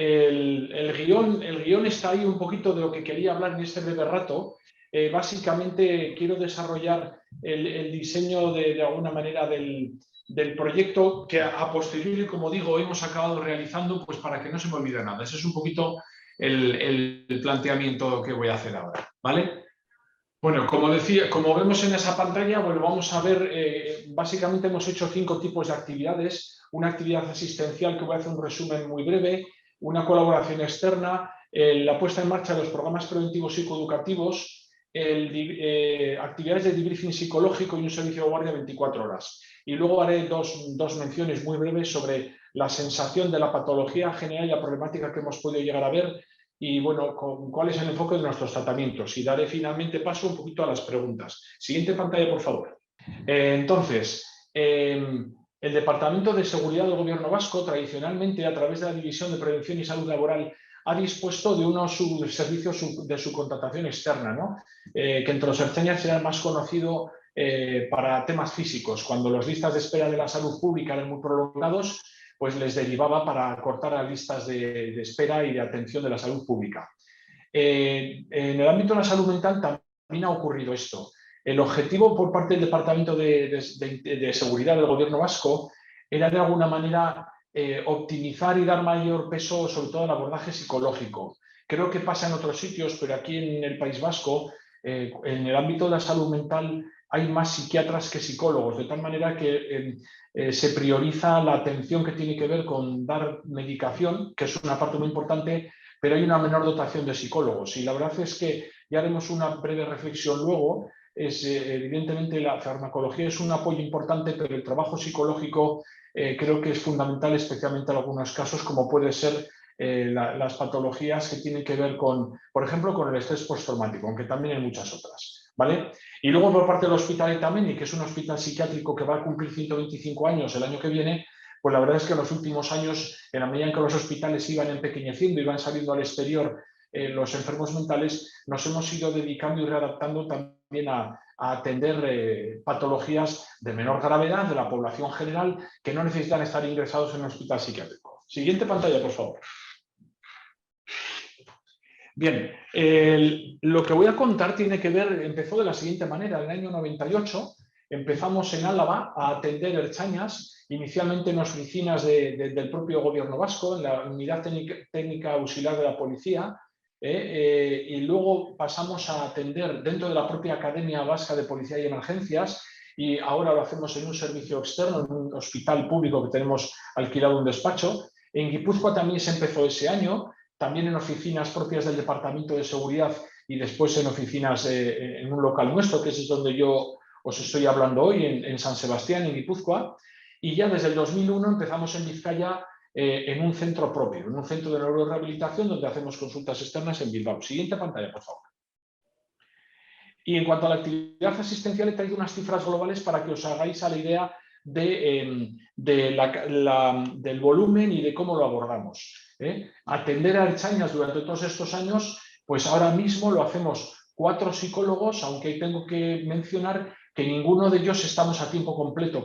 el guión está ahí un poquito de lo que quería hablar en este breve rato. Básicamente quiero desarrollar el diseño de alguna manera del proyecto que a posteriori, como digo, hemos acabado realizando, pues para que no se me olvide nada. Ese es un poquito el planteamiento que voy a hacer ahora, ¿vale? Bueno, como decía, como vemos en esa pantalla, bueno, vamos a ver, básicamente hemos hecho 5 tipos de actividades. Una actividad asistencial, que voy a hacer un resumen muy breve, una colaboración externa, la puesta en marcha de los programas preventivos psicoeducativos, actividades de debriefing psicológico y un servicio de guardia 24 horas. Y luego haré dos menciones muy breves sobre la sensación de la patología general y la problemática que hemos podido llegar a ver y, bueno, cuál es el enfoque de nuestros tratamientos. Y daré finalmente paso un poquito a las preguntas. Siguiente pantalla, por favor. Entonces, el Departamento de Seguridad del Gobierno Vasco, tradicionalmente, a través de la División de Prevención y Salud Laboral, ha dispuesto de unos servicios de subcontratación externa, ¿no? Que entre los ertzainas será el más conocido para temas físicos. Cuando las listas de espera de la salud pública eran muy prolongados, pues les derivaba para cortar las listas de espera y de atención de la salud pública. En el ámbito de la salud mental también ha ocurrido esto. El objetivo por parte del Departamento de Seguridad del Gobierno Vasco era de alguna manera optimizar y dar mayor peso sobre todo al abordaje psicológico. Creo que pasa en otros sitios, pero aquí en el País Vasco, en el ámbito de la salud mental, hay más psiquiatras que psicólogos, de tal manera que se prioriza la atención que tiene que ver con dar medicación, que es una parte muy importante, pero hay una menor dotación de psicólogos. Y la verdad es que, ya haremos una breve reflexión luego, evidentemente la farmacología es un apoyo importante, pero el trabajo psicológico creo que es fundamental, especialmente en algunos casos, como puede ser las patologías que tienen que ver con, por ejemplo, con el estrés postraumático, aunque también hay muchas otras, ¿vale? Y luego por parte del Hospital Itameni, que es un hospital psiquiátrico que va a cumplir 125 años el año que viene, pues la verdad es que en los últimos años, en la medida en que los hospitales iban empequeñeciendo, iban saliendo al exterior los enfermos mentales, nos hemos ido dedicando y readaptando también a atender patologías de menor gravedad de la población general que no necesitan estar ingresados en un hospital psiquiátrico. Siguiente pantalla, por favor. Bien, lo que voy a contar tiene que ver, empezó de la siguiente manera. En el año 98 empezamos en Álava a atender ertzainas, inicialmente en oficinas del propio Gobierno Vasco, en la Unidad Técnica Auxiliar de la Policía, y luego pasamos a atender dentro de la propia Academia Vasca de Policía y Emergencias, y ahora lo hacemos en un servicio externo, en un hospital público que tenemos alquilado un despacho. En Guipúzcoa también se empezó ese año, también en oficinas propias del Departamento de Seguridad y después en oficinas en un local nuestro, que es donde yo os estoy hablando hoy, en San Sebastián, en Guipúzcoa. Y ya desde el 2001 empezamos en Vizcaya en un centro propio, en un centro de neurorehabilitación donde hacemos consultas externas en Bilbao. Siguiente pantalla, por favor. Y en cuanto a la actividad asistencial, he traído unas cifras globales para que os hagáis a la idea del volumen y de cómo lo abordamos. Atender a ertzainas durante todos estos años, pues ahora mismo lo hacemos 4 psicólogos, aunque tengo que mencionar que ninguno de ellos estamos a tiempo completo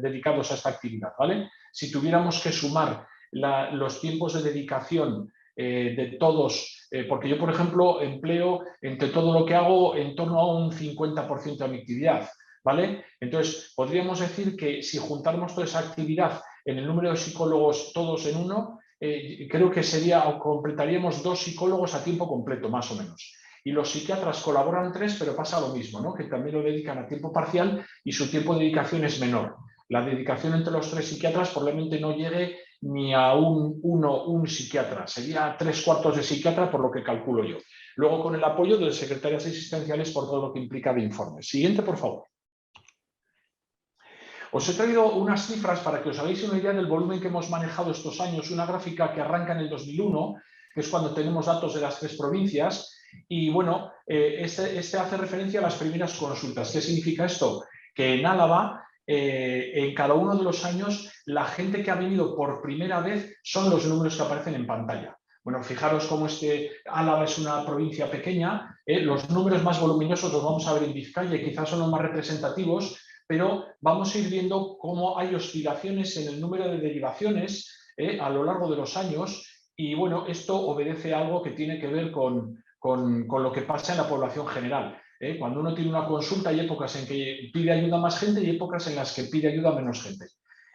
dedicados a esta actividad, ¿vale? Si tuviéramos que sumar los tiempos de dedicación de todos, porque yo, por ejemplo, empleo entre todo lo que hago en torno a un 50% de mi actividad, ¿vale? Entonces, podríamos decir que si juntáramos toda esa actividad en el número de psicólogos todos en uno, creo que completaríamos 2 psicólogos a tiempo completo, más o menos. Y los psiquiatras colaboran 3, pero pasa lo mismo, ¿no? Que también lo dedican a tiempo parcial y su tiempo de dedicación es menor. La dedicación entre los 3 psiquiatras probablemente no llegue ni a un psiquiatra, sería 3/4 de psiquiatra por lo que calculo yo. Luego con el apoyo de secretarias asistenciales por todo lo que implica de informes. Siguiente, por favor. Os he traído unas cifras para que os hagáis una idea del volumen que hemos manejado estos años, una gráfica que arranca en el 2001, que es cuando tenemos datos de las 3 provincias, y bueno, este hace referencia a las primeras consultas. ¿Qué significa esto? Que en Álava, en cada uno de los años, la gente que ha venido por primera vez son los números que aparecen en pantalla. Bueno, fijaros cómo Álava es una provincia pequeña, los números más voluminosos los vamos a ver en Vizcaya y quizás son los más representativos, pero vamos a ir viendo cómo hay oscilaciones en el número de derivaciones a lo largo de los años y bueno, esto obedece a algo que tiene que ver con lo que pasa en la población general. Cuando uno tiene una consulta hay épocas en que pide ayuda a más gente y épocas en las que pide ayuda a menos gente.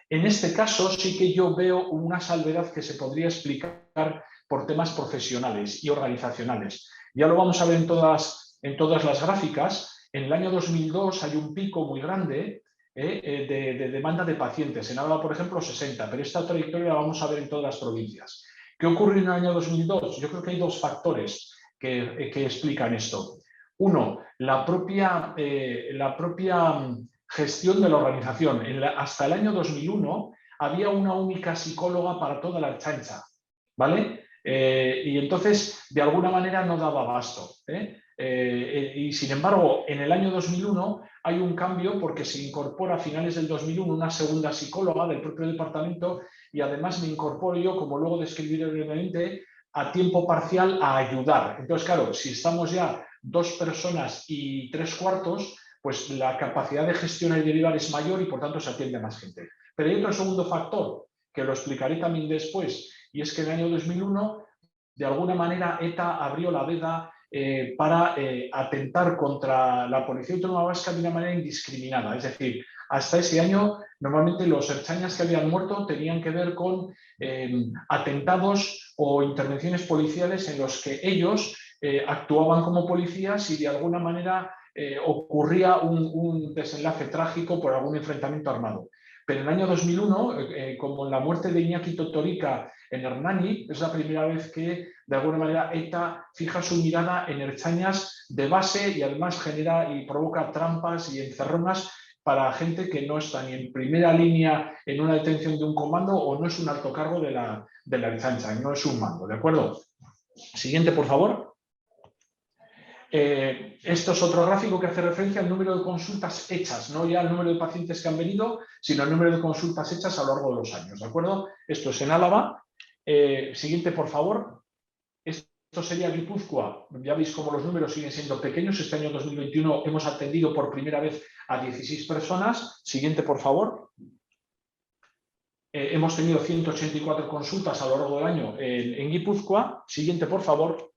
En este caso sí que yo veo una salvedad que se podría explicar por temas profesionales y organizacionales. Ya lo vamos a ver en todas las gráficas. En el año 2002 hay un pico muy grande de demanda de pacientes. En Álava, por ejemplo, 60, pero esta trayectoria la vamos a ver en todas las provincias. ¿Qué ocurrió en el año 2002? Yo creo que hay dos factores que explican esto. Uno, la propia gestión de la organización. Hasta el año 2001 había una única psicóloga para toda la Ertzaintza, ¿vale? Y entonces, de alguna manera, no daba abasto. Y sin embargo, en el año 2001 hay un cambio porque se incorpora a finales del 2001 una segunda psicóloga del propio departamento y además me incorporo yo, como luego describiré brevemente, a tiempo parcial a ayudar. Entonces, claro, si estamos ya 2 personas y 3/4, pues la capacidad de gestionar y derivar es mayor y por tanto se atiende a más gente. Pero hay otro segundo factor, que lo explicaré también después, y es que en el año 2001, de alguna manera, ETA abrió la veda para atentar contra la Policía Autónoma Vasca de una manera indiscriminada. Es decir, hasta ese año, normalmente los ertzainas que habían muerto tenían que ver con atentados o intervenciones policiales en los que ellos actuaban como policías y de alguna manera ocurría un desenlace trágico por algún enfrentamiento armado. Pero en el año 2001, como en la muerte de Iñaki Totorika en Hernani, es la primera vez que, de alguna manera, ETA fija su mirada en ertzainas de base y además genera y provoca trampas y encerronas para gente que no está ni en primera línea en una detención de un comando o no es un alto cargo de la Ertzaintza, no es un mando, ¿de acuerdo? Siguiente, por favor. Esto es otro gráfico que hace referencia al número de consultas hechas, no ya al número de pacientes que han venido, sino al número de consultas hechas a lo largo de los años, ¿de acuerdo? Esto es en Álava. Siguiente, por favor. Esto sería Guipúzcoa. Ya veis cómo los números siguen siendo pequeños. Este año 2021 hemos atendido por primera vez a 16 personas. Siguiente, por favor. Hemos tenido 184 consultas a lo largo del año en Guipúzcoa. Siguiente, por favor.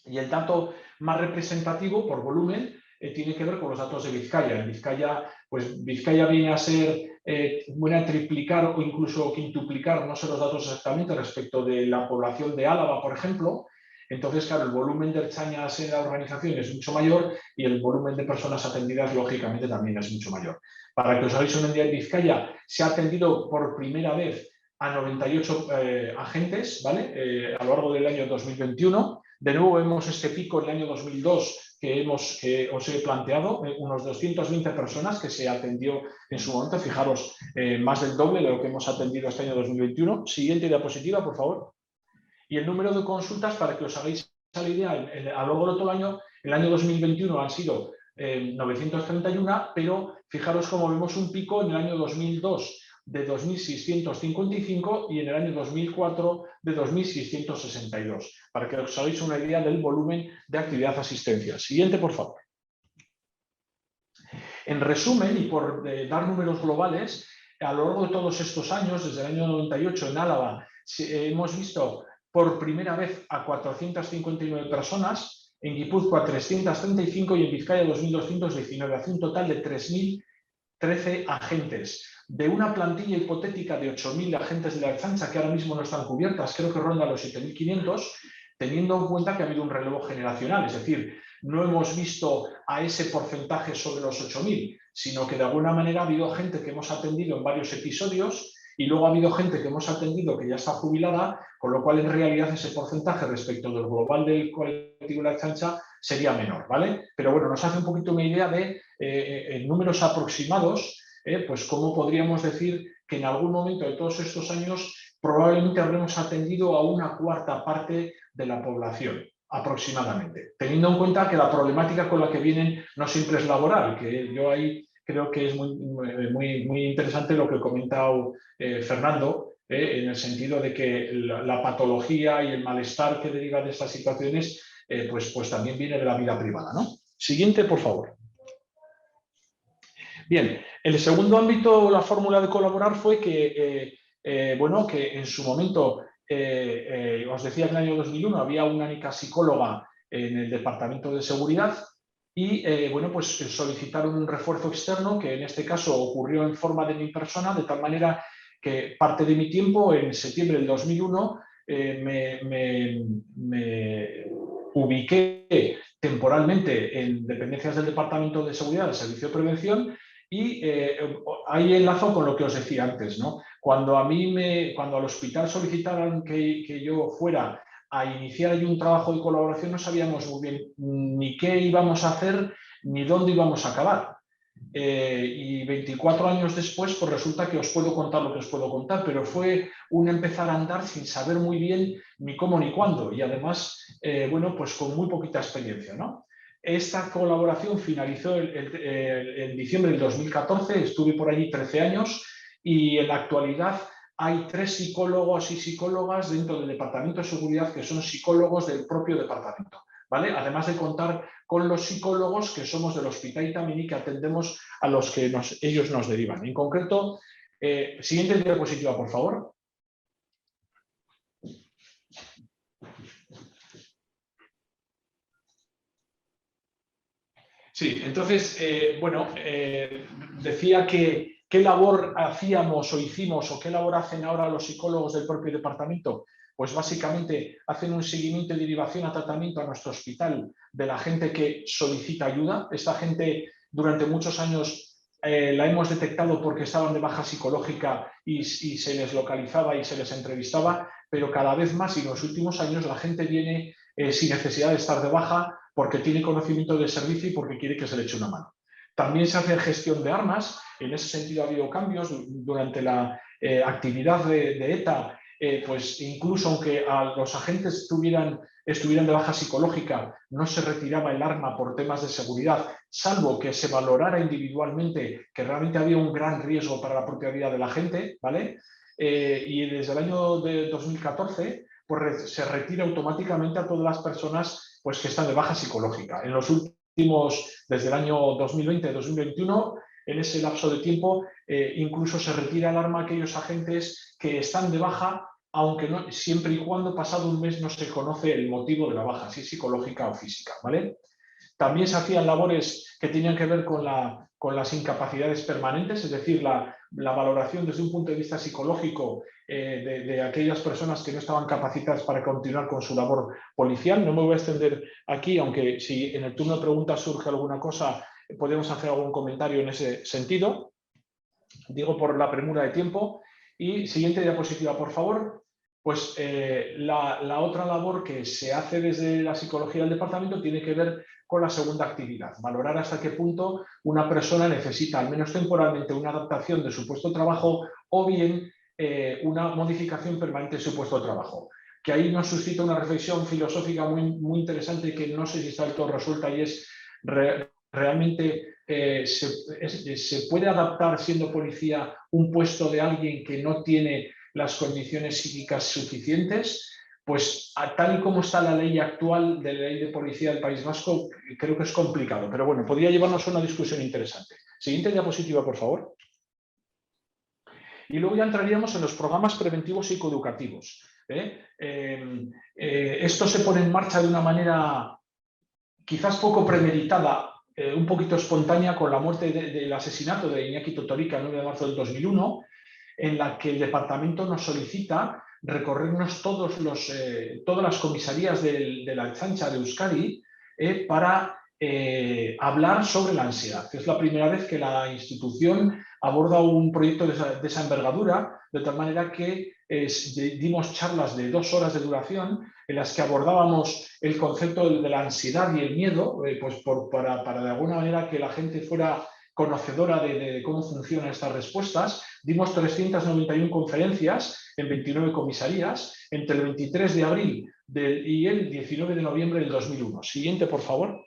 Y el dato más representativo por volumen tiene que ver con los datos de Vizcaya. En Vizcaya, pues Vizcaya viene a ser, viene a triplicar o incluso quintuplicar, no sé los datos exactamente, respecto de la población de Álava, por ejemplo. Entonces, claro, el volumen de ertzainas en la organización es mucho mayor y el volumen de personas atendidas, lógicamente, también es mucho mayor. Para que os hagáis una idea, en Vizcaya se ha atendido por primera vez a 98 agentes, ¿vale? A lo largo del año 2021. De nuevo vemos este pico en el año 2002 que os he planteado, unos 220 personas que se atendió en su momento. Fijaros, más del doble de lo que hemos atendido este año 2021. Siguiente diapositiva, por favor. Y el número de consultas, para que os hagáis la idea, a lo largo de todo el año 2021 han sido 931, pero fijaros cómo vemos un pico en el año 2002 de 2.655 y en el año 2004 de 2.662, para que os hagáis una idea del volumen de actividad asistencia. Siguiente, por favor. En resumen, y por dar números globales, a lo largo de todos estos años, desde el año 98 en Álava, hemos visto por primera vez a 459 personas, en Guipúzcoa 335 y en Vizcaya 2.219, hace un total de 3.013 agentes. De una plantilla hipotética de 8.000 agentes de la Ertzaintza que ahora mismo no están cubiertas, creo que ronda los 7.500, teniendo en cuenta que ha habido un relevo generacional, es decir, no hemos visto a ese porcentaje sobre los 8.000, sino que de alguna manera ha habido gente que hemos atendido en varios episodios y luego ha habido gente que hemos atendido que ya está jubilada, con lo cual en realidad ese porcentaje respecto del global del colectivo de la Ertzaintza sería menor, ¿vale? Pero bueno, nos hace un poquito una idea de números aproximados, pues cómo podríamos decir que en algún momento de todos estos años probablemente habremos atendido a una cuarta parte de la población, aproximadamente, teniendo en cuenta que la problemática con la que vienen no siempre es laboral, que yo ahí creo que es muy interesante lo que ha comentado Fernando, en el sentido de que la patología y el malestar que deriva de estas situaciones pues también viene de la vida privada, ¿no? Siguiente, por favor. Bien, el segundo ámbito, la fórmula de colaborar fue que bueno, que en su momento, os decía que en el año 2001 había una única psicóloga en el Departamento de Seguridad y, bueno, pues solicitaron un refuerzo externo que en este caso ocurrió en forma de mi persona, de tal manera que parte de mi tiempo, en septiembre del 2001, me ubiqué temporalmente en dependencias del Departamento de Seguridad del Servicio de Prevención y ahí enlazo con lo que os decía antes, ¿no? Cuando al hospital solicitaron que yo fuera a iniciar allí un trabajo de colaboración, no sabíamos muy bien ni qué íbamos a hacer ni dónde íbamos a acabar. Y 24 años después, pues resulta que os puedo contar lo que os puedo contar, pero fue un empezar a andar sin saber muy bien ni cómo ni cuándo, y además, bueno, pues con muy poquita experiencia, ¿no? Esta colaboración finalizó en diciembre del 2014, estuve por allí 13 años y en la actualidad hay 3 psicólogos y psicólogas dentro del Departamento de Seguridad que son psicólogos del propio departamento, ¿vale? Además de contar con los psicólogos que somos del Hospital Itamini, que atendemos a los que ellos nos derivan. En concreto, siguiente diapositiva, por favor. Sí, entonces, bueno, decía que qué labor hacíamos o hicimos o qué labor hacen ahora los psicólogos del propio departamento. Pues básicamente hacen un seguimiento y derivación a tratamiento a nuestro hospital de la gente que solicita ayuda. Esta gente durante muchos años la hemos detectado porque estaban de baja psicológica y se les localizaba y se les entrevistaba, pero cada vez más y en los últimos años la gente viene sin necesidad de estar de baja porque tiene conocimiento del servicio y porque quiere que se le eche una mano. También se hace gestión de armas. En ese sentido ha habido cambios durante la actividad de ETA. Pues incluso aunque a los agentes estuvieran de baja psicológica, no se retiraba el arma por temas de seguridad, salvo que se valorara individualmente que realmente había un gran riesgo para la propia vida de la gente, ¿vale? Y desde el año de 2014 pues se retira automáticamente a todas las personas pues, que están de baja psicológica. En los últimos, desde el año 2020-2021, en ese lapso de tiempo, incluso se retira el arma a aquellos agentes que están de baja, aunque no, siempre y cuando pasado un mes no se conoce el motivo de la baja, si psicológica o física, ¿vale? También se hacían labores que tenían que ver con las incapacidades permanentes, es decir, la valoración desde un punto de vista psicológico de aquellas personas que no estaban capacitadas para continuar con su labor policial. No me voy a extender aquí, aunque si en el turno de preguntas surge alguna cosa, podemos hacer algún comentario en ese sentido. Digo por la premura de tiempo. Y siguiente diapositiva, por favor. Pues la otra labor que se hace desde la psicología del departamento tiene que ver con la segunda actividad, valorar hasta qué punto una persona necesita, al menos temporalmente, una adaptación de su puesto de trabajo o bien una modificación permanente de su puesto de trabajo. Que ahí nos suscita una reflexión filosófica muy interesante que no sé si está del todo resuelta y es realmente se puede adaptar siendo policía un puesto de alguien que no tiene las condiciones psíquicas suficientes. Pues tal y como está la ley actual de la ley de policía del País Vasco, creo que es complicado, pero bueno, podría llevarnos a una discusión interesante. Siguiente diapositiva, por favor. Y luego ya entraríamos en los programas preventivos psicoeducativos. Esto se pone en marcha de una manera quizás poco premeditada, un poquito espontánea con la muerte del asesinato de Iñaki Totorika el 9 de marzo del 2001, en la que el departamento nos solicita recorrernos todas las comisarías de la Ertzaintza de Euskadi para hablar sobre la ansiedad. Es la primera vez que la institución aborda un proyecto de esa envergadura, de tal manera que dimos charlas de 2 horas de duración en las que abordábamos el concepto de la ansiedad y el miedo, pues para de alguna manera que la gente fuera conocedora de cómo funcionan estas respuestas. Dimos 391 conferencias en 29 comisarías entre el 23 de abril y el 19 de noviembre del 2001. Siguiente, por favor.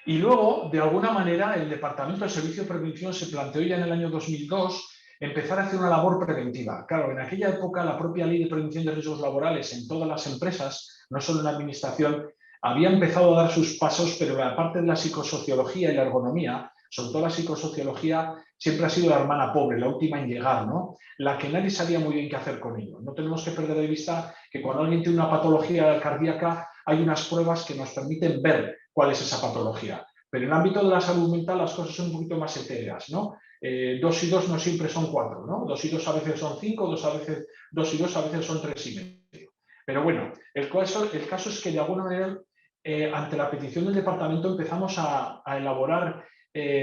Y luego, de alguna manera, el Departamento de Servicio de Prevención se planteó ya en el año 2002 empezar a hacer una labor preventiva. Claro, en aquella época la propia Ley de Prevención de Riesgos Laborales en todas las empresas, no solo en la administración, había empezado a dar sus pasos, pero la parte de la psicosociología y la ergonomía, sobre todo la psicosociología, siempre ha sido la hermana pobre, la última en llegar, ¿no? La que nadie sabía muy bien qué hacer con ello. No tenemos que perder de vista que cuando alguien tiene una patología cardíaca hay unas pruebas que nos permiten ver cuál es esa patología. Pero en el ámbito de la salud mental las cosas son un poquito más etéreas, ¿no? 2 y 2 no siempre son 4, ¿no? 2 y 2 a veces son 5, 2 y 2 a veces son 3 y medio. Pero bueno, el caso es que de alguna manera, ante la petición del departamento, empezamos a elaborar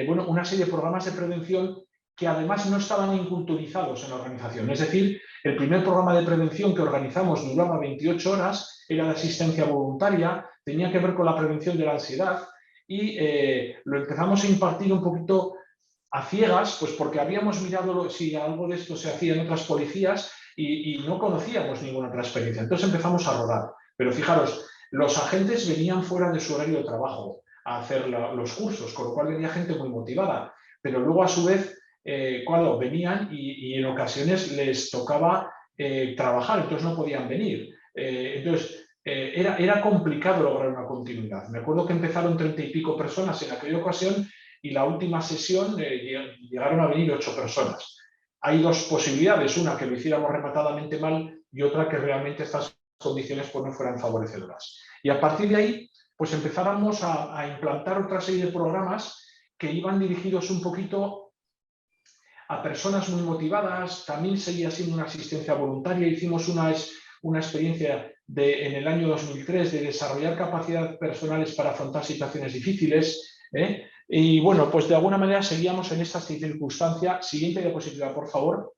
bueno, una serie de programas de prevención que además no estaban inculturizados en la organización. Es decir, el primer programa de prevención que organizamos duraba 28 horas, era de asistencia voluntaria, tenía que ver con la prevención de la ansiedad y lo empezamos a impartir un poquito a ciegas, pues porque habíamos mirado si algo de esto se hacía en otras policías y no conocíamos ninguna otra experiencia. Entonces empezamos a rodar. Pero fijaros, los agentes venían fuera de su horario de trabajo a hacer los cursos, con lo cual venía gente muy motivada. Pero luego, a su vez, cuando venían y en ocasiones les tocaba trabajar, entonces no podían venir. Era complicado lograr una continuidad. Me acuerdo que empezaron 30 y pico personas en aquella ocasión y la última sesión llegaron a venir 8 personas. Hay 2 posibilidades, una que lo hiciéramos rematadamente mal y otra que realmente estas condiciones pues, no fueran favorecedoras. Y a partir de ahí, pues empezáramos a implantar otra serie de programas que iban dirigidos un poquito a personas muy motivadas. También seguía siendo una asistencia voluntaria. Hicimos una experiencia en el año 2003 de desarrollar capacidades personales para afrontar situaciones difíciles. Y bueno, pues de alguna manera seguíamos en esta circunstancia. Siguiente diapositiva, por favor.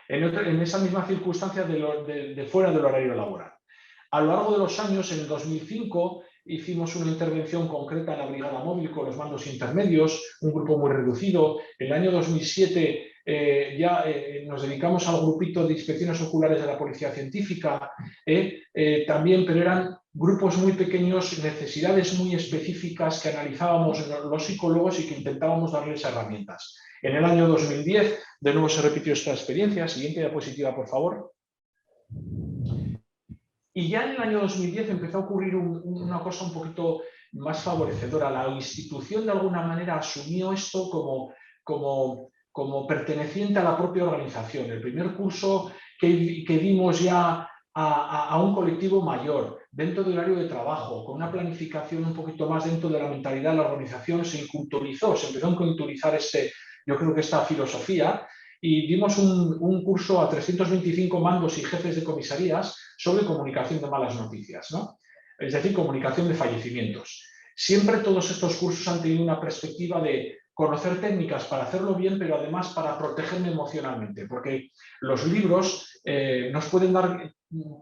En esa misma circunstancia de fuera del horario laboral. A lo largo de los años, en el 2005, hicimos una intervención concreta en la Brigada Móvil con los mandos intermedios, un grupo muy reducido. En el año 2007 nos dedicamos al grupito de inspecciones oculares de la Policía Científica, también, pero eran grupos muy pequeños, necesidades muy específicas que analizábamos los psicólogos y que intentábamos darles herramientas. En el año 2010, de nuevo se repitió esta experiencia. Siguiente diapositiva, por favor. Y ya en el año 2010 empezó a ocurrir una cosa un poquito más favorecedora. La institución de alguna manera asumió esto como perteneciente a la propia organización. El primer curso que dimos ya a un colectivo mayor, dentro del horario de trabajo, con una planificación un poquito más dentro de la mentalidad de la organización, se inculturizó, se empezó a inculturizar yo creo que esta filosofía, y dimos un curso a 325 mandos y jefes de comisarías sobre comunicación de malas noticias, ¿no? Es decir, comunicación de fallecimientos. Siempre todos estos cursos han tenido una perspectiva de conocer técnicas para hacerlo bien, pero además para protegerme emocionalmente, porque los libros nos pueden dar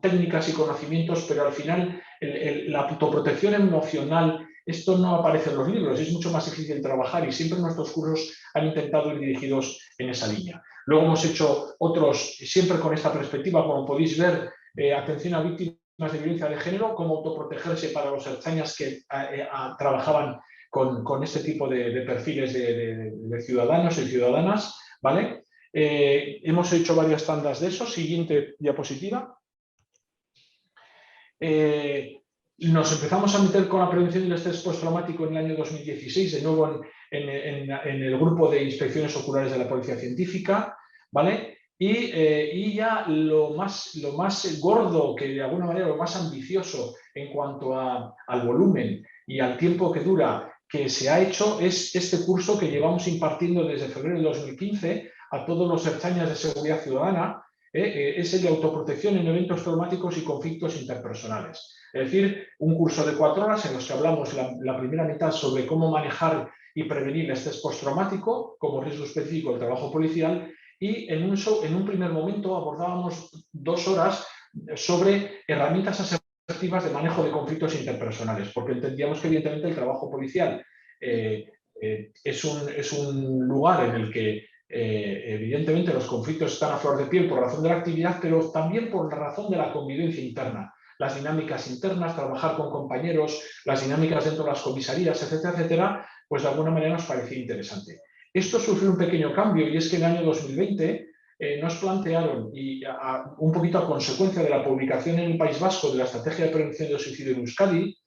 técnicas y conocimientos, pero al final la autoprotección emocional, esto no aparece en los libros, es mucho más difícil trabajar y siempre nuestros cursos han intentado ir dirigidos en esa línea. Luego hemos hecho otros, siempre con esta perspectiva, como podéis ver, atención a víctimas de violencia de género, cómo autoprotegerse para los ertzainas que trabajaban con este tipo de perfiles de ciudadanos y ciudadanas, ¿vale? Hemos hecho varias tandas de eso. Siguiente diapositiva. Nos empezamos a meter con la prevención del estrés postraumático en el año 2016, de nuevo en el grupo de inspecciones oculares de la Policía Científica, ¿vale? Y ya lo más gordo, que de alguna manera lo más ambicioso en cuanto al volumen y al tiempo que dura, que se ha hecho, es este curso que llevamos impartiendo desde febrero de 2015 a todos los ertzainas de seguridad ciudadana. Es el de autoprotección en eventos traumáticos y conflictos interpersonales. Es decir, un curso de 4 horas en los que hablamos la primera mitad sobre cómo manejar y prevenir el estrés postraumático como riesgo específico del trabajo policial, y en un primer momento abordábamos 2 horas sobre herramientas asertivas de manejo de conflictos interpersonales, porque entendíamos que evidentemente el trabajo policial es un lugar en el que evidentemente los conflictos están a flor de piel por razón de la actividad, pero también por la razón de la convivencia interna, las dinámicas internas, trabajar con compañeros, las dinámicas dentro de las comisarías, etcétera, etcétera, pues de alguna manera nos parecía interesante. Esto sufrió un pequeño cambio, y es que en el año 2020 nos plantearon, y un poquito a consecuencia de la publicación en el País Vasco de la Estrategia de Prevención del Suicidio en Euskadi,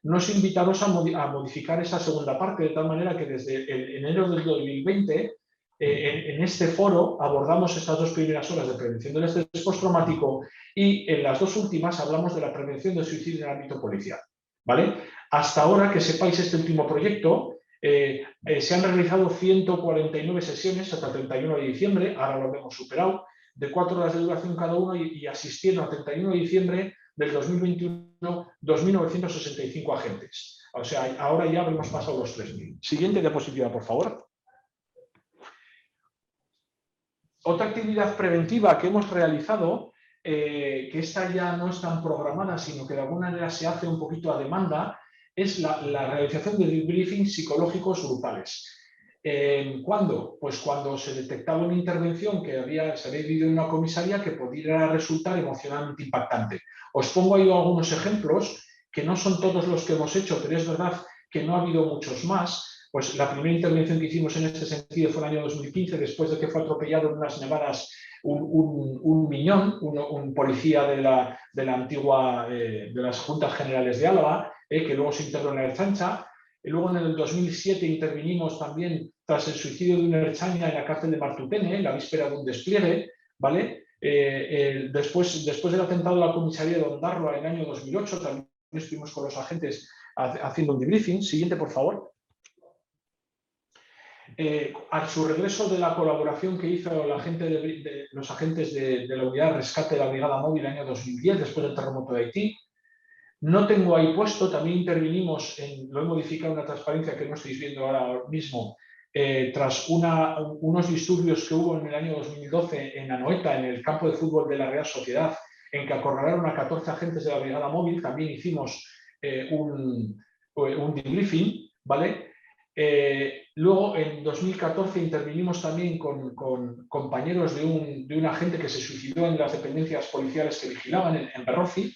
nos invitamos a modificar esa segunda parte, de tal manera que desde enero del 2020, en este foro abordamos estas 2 primeras horas de prevención del estrés postraumático y en las 2 últimas hablamos de la prevención del suicidio en el ámbito policial, ¿vale? Hasta ahora, que sepáis, este último proyecto, se han realizado 149 sesiones hasta el 31 de diciembre, ahora lo hemos superado, de 4 horas de duración cada uno y asistiendo a 31 de diciembre del 2021, 2.965 agentes. O sea, ahora ya hemos pasado los 3.000. Siguiente diapositiva, por favor. Otra actividad preventiva que hemos realizado, que esta ya no es tan programada, sino que de alguna manera se hace un poquito a demanda, es la realización de debriefings psicológicos grupales. ¿Cuándo? Pues cuando se detectaba una intervención que se había vivido en una comisaría que pudiera resultar emocionalmente impactante. Os pongo ahí algunos ejemplos, que no son todos los que hemos hecho, pero es verdad que no ha habido muchos más. Pues la primera intervención que hicimos en este sentido fue en el año 2015, después de que fue atropellado en unas nevadas un miñón, un policía de la antigua, de las Juntas Generales de Álava, que luego se internó en la Ertzaintza. Luego en el 2007 intervinimos también tras el suicidio de un ertzaina en la cárcel de Martutene, en la víspera de un despliegue, ¿vale? Después del atentado de la comisaría de Ondarroa en el año 2008, también estuvimos con los agentes haciendo un debriefing. Siguiente, por favor. A su regreso de la colaboración que hizo los agentes de la unidad de rescate de la Brigada Móvil en el año 2010, después del terremoto de Haití, no tengo ahí puesto, también intervinimos, lo he modificado en una transparencia que no estáis viendo ahora mismo, tras unos disturbios que hubo en el año 2012 en Anoeta, en el campo de fútbol de la Real Sociedad, en que acorralaron a 14 agentes de la Brigada Móvil. También hicimos un debriefing, ¿vale? Luego, en 2014, intervinimos también con compañeros de un agente que se suicidó en las dependencias policiales que vigilaban en Berrozi.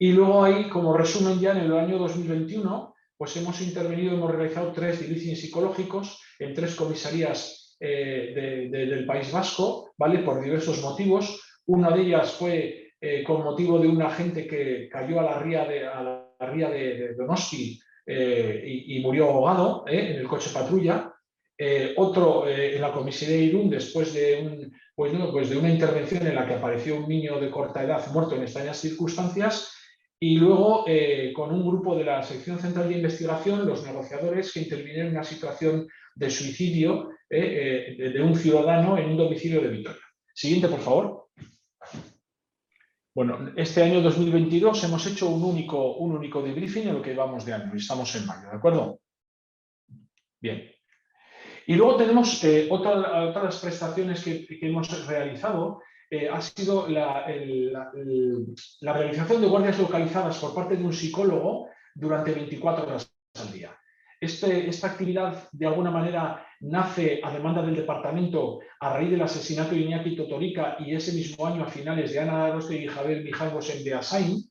Y luego ahí, como resumen, ya en el año 2021, pues hemos intervenido, hemos realizado 3 debriefings psicológicos en 3 comisarías del País Vasco, ¿vale? Por diversos motivos. Una de ellas fue con motivo de un agente que cayó a la ría de Donosti, y murió ahogado en el coche patrulla. Otro en la comisaría de Irún, después de una intervención en la que apareció un niño de corta edad muerto en extrañas circunstancias. Y luego con un grupo de la Sección Central de Investigación, los negociadores que intervinieron en una situación de suicidio de un ciudadano en un domicilio de Vitoria. Siguiente, por favor. Bueno, este año 2022 hemos hecho un único debriefing en lo que llevamos de año y estamos en mayo, ¿de acuerdo? Bien. Y luego tenemos otras prestaciones que hemos realizado. Ha sido la realización de guardias localizadas por parte de un psicólogo durante 24 horas al día. Esta actividad, de alguna manera, nace a demanda del departamento a raíz del asesinato de Iñaki Totorica y ese mismo año, a finales, de Ana Arostegui y Javier Mijangos en Beasain,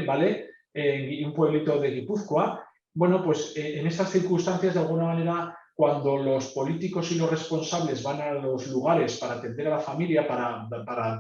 ¿vale? En un pueblito de Guipúzcoa. Bueno, pues en estas circunstancias, de alguna manera, cuando los políticos y los responsables van a los lugares para atender a la familia, para de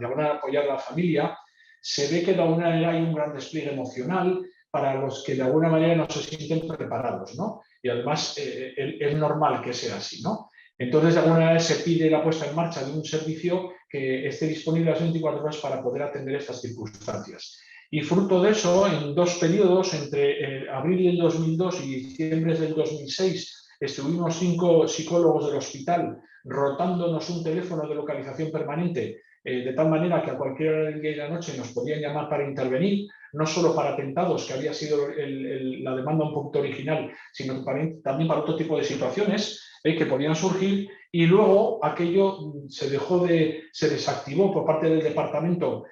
alguna manera apoyar a la familia, se ve que de alguna manera hay un gran despliegue emocional para los que de alguna manera no se sienten preparados, ¿no? Y además es normal que sea así, ¿no? Entonces, de alguna manera se pide la puesta en marcha de un servicio que esté disponible a las 24 horas para poder atender estas circunstancias. Y fruto de eso, en 2 periodos, entre abril del 2002 y diciembre del 2006, estuvimos 5 psicólogos del hospital rotándonos un teléfono de localización permanente, de tal manera que a cualquier hora del día y de la noche nos podían llamar para intervenir, no solo para atentados, que había sido la demanda un poquito original, sino también para otro tipo de situaciones que podían surgir. Y luego aquello se desactivó por parte del departamento.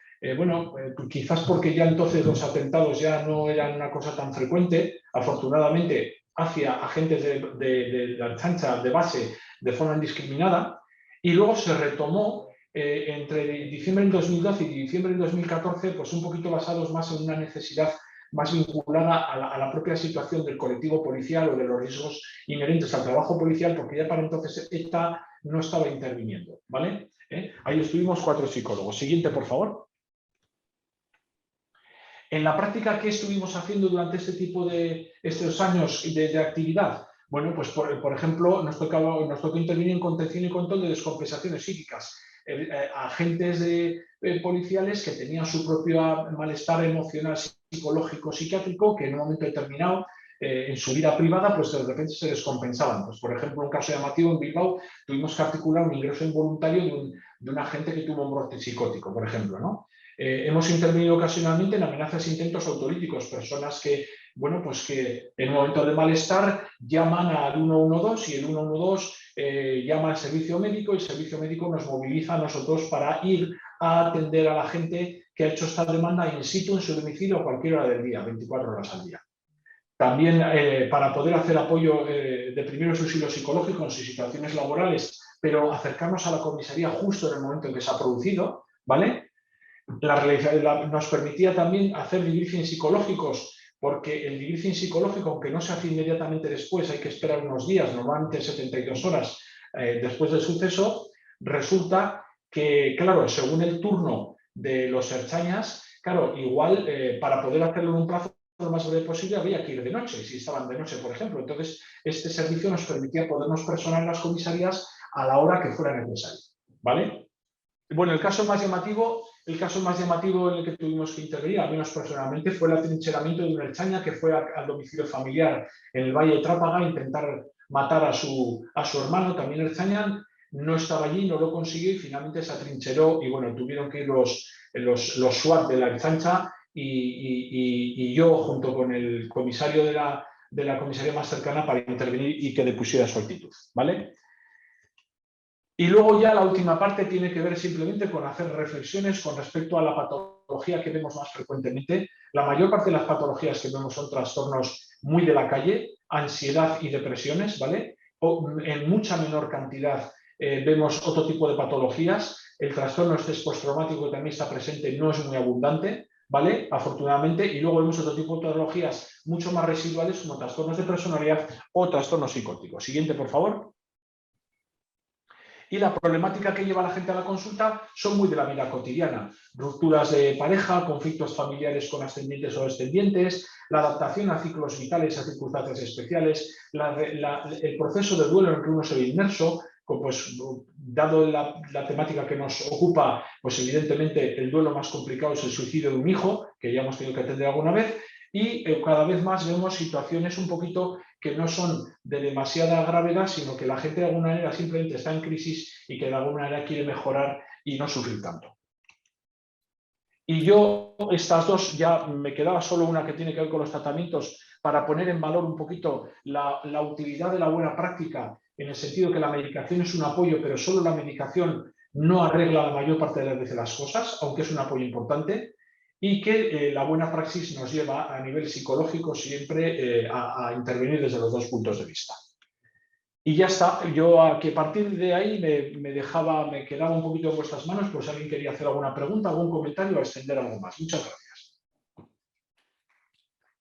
Quizás porque ya entonces los atentados ya no eran una cosa tan frecuente, afortunadamente, hacia agentes de la Ertzaintza de base de forma indiscriminada, y luego se retomó entre diciembre del 2012 y diciembre del 2014, pues un poquito basados más en una necesidad más vinculada a la propia situación del colectivo policial o de los riesgos inherentes al trabajo policial, porque ya para entonces ETA no estaba interviniendo, ¿vale? Ahí estuvimos 4 psicólogos. Siguiente, por favor. En la práctica, ¿qué estuvimos haciendo durante este tipo de estos años de actividad? Bueno, pues por ejemplo, nos tocó intervenir en contención y control de descompensaciones psíquicas. Agentes policiales que tenían su propio malestar emocional, psicológico, psiquiátrico, que en un momento determinado, en su vida privada, pues de repente se descompensaban. Pues, por ejemplo, un caso llamativo en Bilbao, tuvimos que articular un ingreso involuntario de un agente que tuvo un brote psicótico, por ejemplo, ¿no? Hemos intervenido ocasionalmente en amenazas e intentos autolíticos, personas que, bueno, pues que en un momento de malestar llaman al 112 y el 112 llama al servicio médico y el servicio médico nos moviliza a nosotros para ir a atender a la gente que ha hecho esta demanda in situ en su domicilio a cualquier hora del día, 24 horas al día. También para poder hacer apoyo de primeros auxilios psicológicos y situaciones laborales, pero acercarnos a la comisaría justo en el momento en que se ha producido, ¿vale? Nos permitía también hacer debriefing psicológicos, porque el debriefing psicológico, aunque no se hace inmediatamente después, hay que esperar unos días, normalmente 72 horas después del suceso, resulta que, claro, según el turno de los ertzainas, claro, igual para poder hacerlo en un plazo lo más breve posible había que ir de noche, si estaban de noche, por ejemplo. Entonces, este servicio nos permitía podernos personar en las comisarías a la hora que fuera necesario, ¿vale? Bueno, el caso más llamativo en el que tuvimos que intervenir, al menos personalmente, fue el atrincheramiento de una ertzaina que fue al domicilio familiar en el Valle de Trápaga a intentar matar a su hermano, también ertzaina. No estaba allí, no lo consiguió y finalmente se atrincheró y bueno, tuvieron que ir los SWAT de la Ertzaintza y yo junto con el comisario de la comisaría más cercana para intervenir y que depusiera su actitud, ¿vale? Y luego ya la última parte tiene que ver simplemente con hacer reflexiones con respecto a la patología que vemos más frecuentemente. La mayor parte de las patologías que vemos son trastornos muy de la calle, ansiedad y depresiones, ¿vale? O en mucha menor cantidad vemos otro tipo de patologías. El trastorno estrés postraumático que también está presente no es muy abundante, ¿vale? Afortunadamente. Y luego vemos otro tipo de patologías mucho más residuales como trastornos de personalidad o trastornos psicóticos. Siguiente, por favor. Y la problemática que lleva la gente a la consulta son muy de la vida cotidiana. Rupturas de pareja, conflictos familiares con ascendientes o descendientes, la adaptación a ciclos vitales, a circunstancias especiales, el proceso de duelo en el que uno se ve inmerso, pues, dado la temática que nos ocupa, pues evidentemente el duelo más complicado es el suicidio de un hijo, que ya hemos tenido que atender alguna vez, y cada vez más vemos situaciones un poquito que no son de demasiada gravedad, sino que la gente de alguna manera simplemente está en crisis y que de alguna manera quiere mejorar y no sufrir tanto. Y yo, estas dos, ya me quedaba solo una que tiene que ver con los tratamientos para poner en valor un poquito la utilidad de la buena práctica, en el sentido que la medicación es un apoyo, pero solo la medicación no arregla la mayor parte de las veces las cosas, aunque es un apoyo importante. Y que la buena praxis nos lleva a nivel psicológico siempre a intervenir desde los dos puntos de vista. Y ya está, yo a partir de ahí me quedaba un poquito en vuestras manos por si alguien quería hacer alguna pregunta, algún comentario o extender algo más. Muchas gracias.